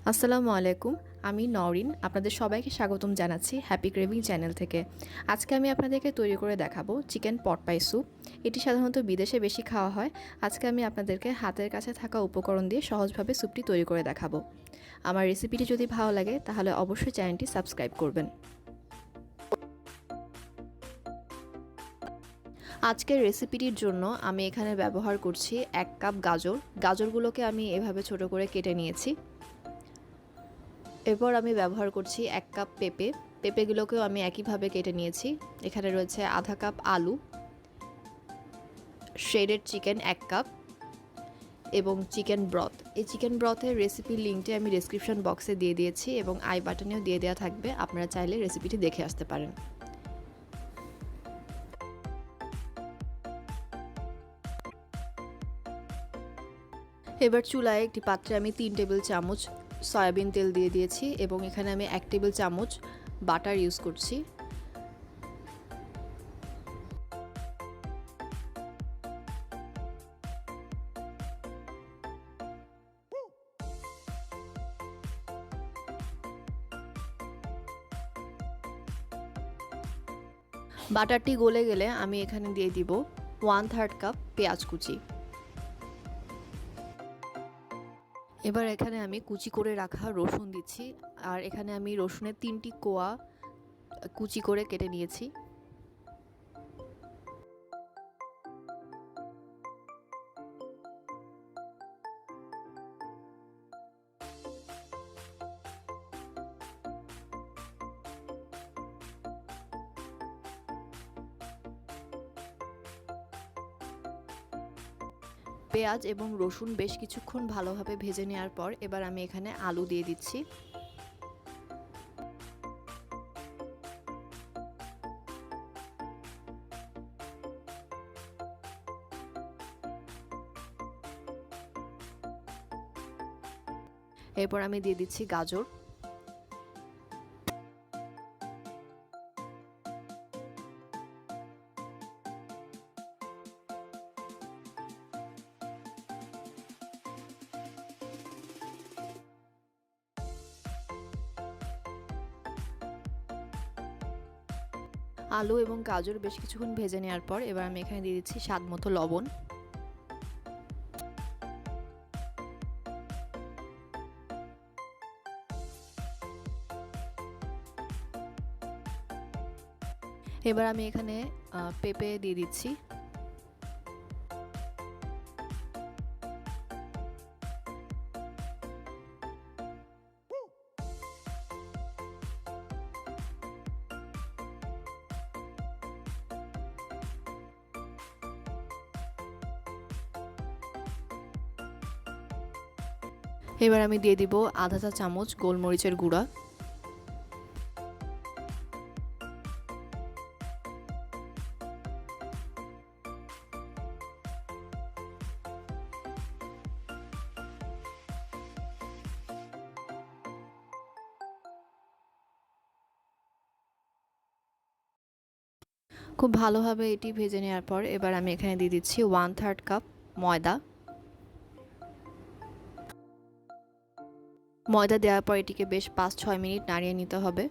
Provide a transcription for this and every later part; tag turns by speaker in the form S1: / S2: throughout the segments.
S1: আসসালামু আলাইকুম। আমি নওরিন। আপনাদের সবাইকে স্বাগতম জানাচ্ছি হ্যাপি ক্রেভিং চ্যানেল থেকে। আজকে আমি আপনাদেরকে তৈরি করে দেখাবো চিকেন পট পাই স্যুপ। এটি সাধারণত বিদেশে বেশি খাওয়া হয়। আজকে আমি আপনাদেরকে হাতের কাছে থাকা উপকরণ দিয়ে সহজভাবে স্যুপটি তৈরি করে দেখাবো। আমার রেসিপিটি যদি ভালো লাগে তাহলে অবশ্যই চ্যানেলটি সাবস্ক্রাইব করবেন। আজকের রেসিপিটির জন্য আমি এখানে ব্যবহার করছি 1 কাপ গাজর। গাজরগুলোকে আমি এভাবে ছোট করে কেটে নিয়েছি। এরপর আমি ব্যবহার করছি 1 কাপ পেঁপে। পেঁপেগুলোকেও আমি একইভাবে কেটে নিয়েছি। এখানে রয়েছে আধা কাপ আলু, শ্রেডেড চিকেন 1 কাপ এবং চিকেন ব্রথ। এই চিকেন ব্রথের রেসিপির লিঙ্কটি আমি ডেসক্রিপশন বক্সে দিয়ে দিয়েছি এবং আই বাটনেও দিয়ে দেওয়া থাকবে। আপনারা চাইলে রেসিপিটি দেখে আসতে পারেন। এবার চুলায় একটি পাত্রে আমি 3 টেবিল চামচ সয়াবিন তেল দিয়ে দিয়েছি এবং এখানে আমি 1 টেবিল চামচ বাটার ইউজ করছি। বাটারটি গলে গেলে আমি এখানে দিয়ে দিব 1/3 কাপ পেঁয়াজ কুচি। এবার এখানে আমি কুচি করে রাখা রসুন দিচ্ছি, আর এখানে আমি রসুনের 3টি কোয়া কুচি করে কেটে নিয়েছি। পেঁয়াজ এবং রসুন বেশ কিছুক্ষণ ভালোভাবে ভেজে নেওয়ার পর এবার আমি এখানে আলু দিয়ে দিচ্ছি। এরপর আমি দিয়ে দিচ্ছি গাজর। আলু এবং গাজর বেশ কিছুক্ষণ ভেজে নেওয়ার পর এবার আমি এখানে দিয়ে দিচ্ছি স্বাদ মতো লবণ। এবার আমি এখানে পেঁপে দিয়ে দিচ্ছি। এবার আমি দিয়ে দিব আধা চা চামচ গোলমরিচের গুঁড়া। খুব ভালোভাবে এটি ভেজে নেওয়ার পর এবার আমি এখানে দিয়ে দিচ্ছি 1/3 কাপ ময়দা। ময়দা দেওয়ার পর এটিকে বেশ 5-6 মিনিট নাড়িয়ে নিতে হবে।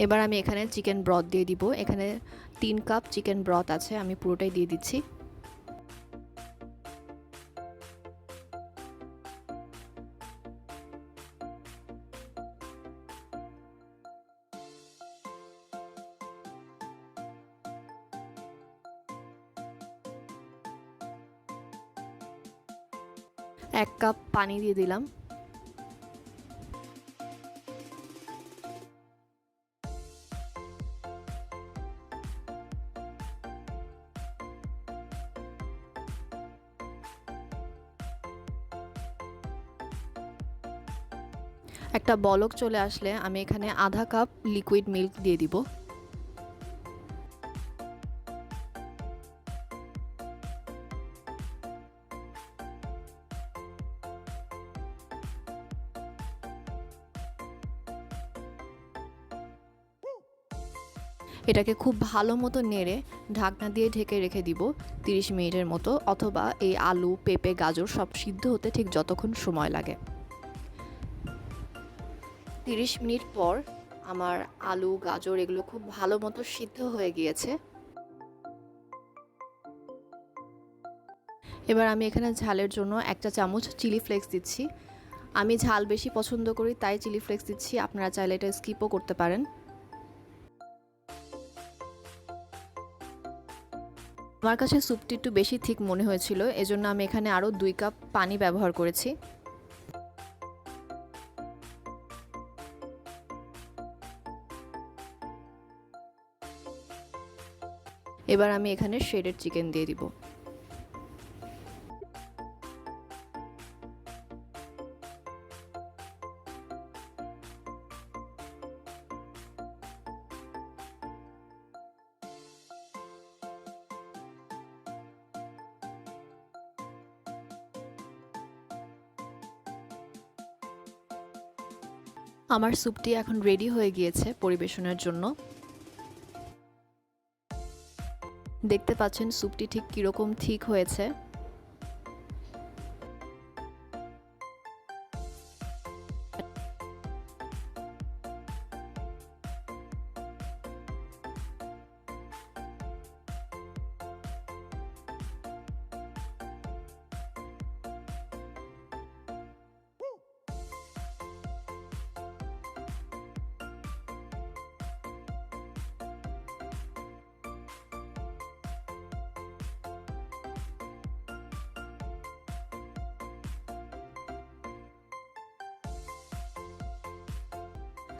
S1: এবার আমি এখানে চিকেন ব্রথ দিয়ে দিব। এখানে 3 কাপ চিকেন ব্রথ আছে, আমি পুরোটাই দিয়ে দিচ্ছি। এক কাপ পানি দিয়ে দিলাম। একটা বলক চলে আসলে আমি এখানে আধা কাপ লিকুইড মিল্ক দিয়ে দিব। এটাকে খুব ভালো মতো নেড়ে ঢাকনা দিয়ে ঢেকে রেখে দিব 30 মিনিটের মতো, অথবা এই আলু, পেঁপে, গাজর সব সিদ্ধ হতে ঠিক যতক্ষণ সময় লাগে। 30 মিনিট পর আমার আলু, গাজর এগুলো খুব ভালো মতো সিদ্ধ হয়ে গিয়েছে। এবার আমি এখানে ঝালের জন্য 1 চা চামচ চিলি ফ্লেক্স দিচ্ছি। আমি ঝাল বেশি পছন্দ করি তাই চিলি ফ্লেক্স দিচ্ছি, আপনারা চাইলে এটা স্কিপও করতে পারেন। আমার কাছে স্যুপটি একটু বেশি থিক মনে হয়েছিল, এজন্য আমি এখানে আরও 2 কাপ পানি ব্যবহার করেছি। এবার আমি এখানে শ্রেডেড চিকেন দিয়ে দিব। আমার স্যুপটি এখন রেডি হয়ে গিয়েছে পরিবেশনের জন্য। দেখতে পাচ্ছেন স্যুপটি ঠিক কীরকম ঠিক হয়েছে।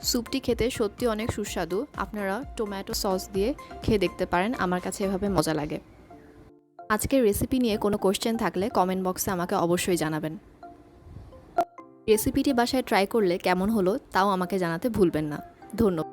S1: স্যুপটি খেতে সত্যি অনেক সুস্বাদু, আপনারা টমেটো সস দিয়ে খেয়ে দেখতে পারেন, আমার কাছে এভাবে মজা লাগে। আজকের রেসিপি নিয়ে কোনো কোশ্চেন থাকলে কমেন্ট বক্সে আমাকে অবশ্যই জানাবেন। রেসিপিটি বাসায় ট্রাই করলে কেমন হলো তাও আমাকে জানাতে ভুলবেন না। ধন্যবাদ।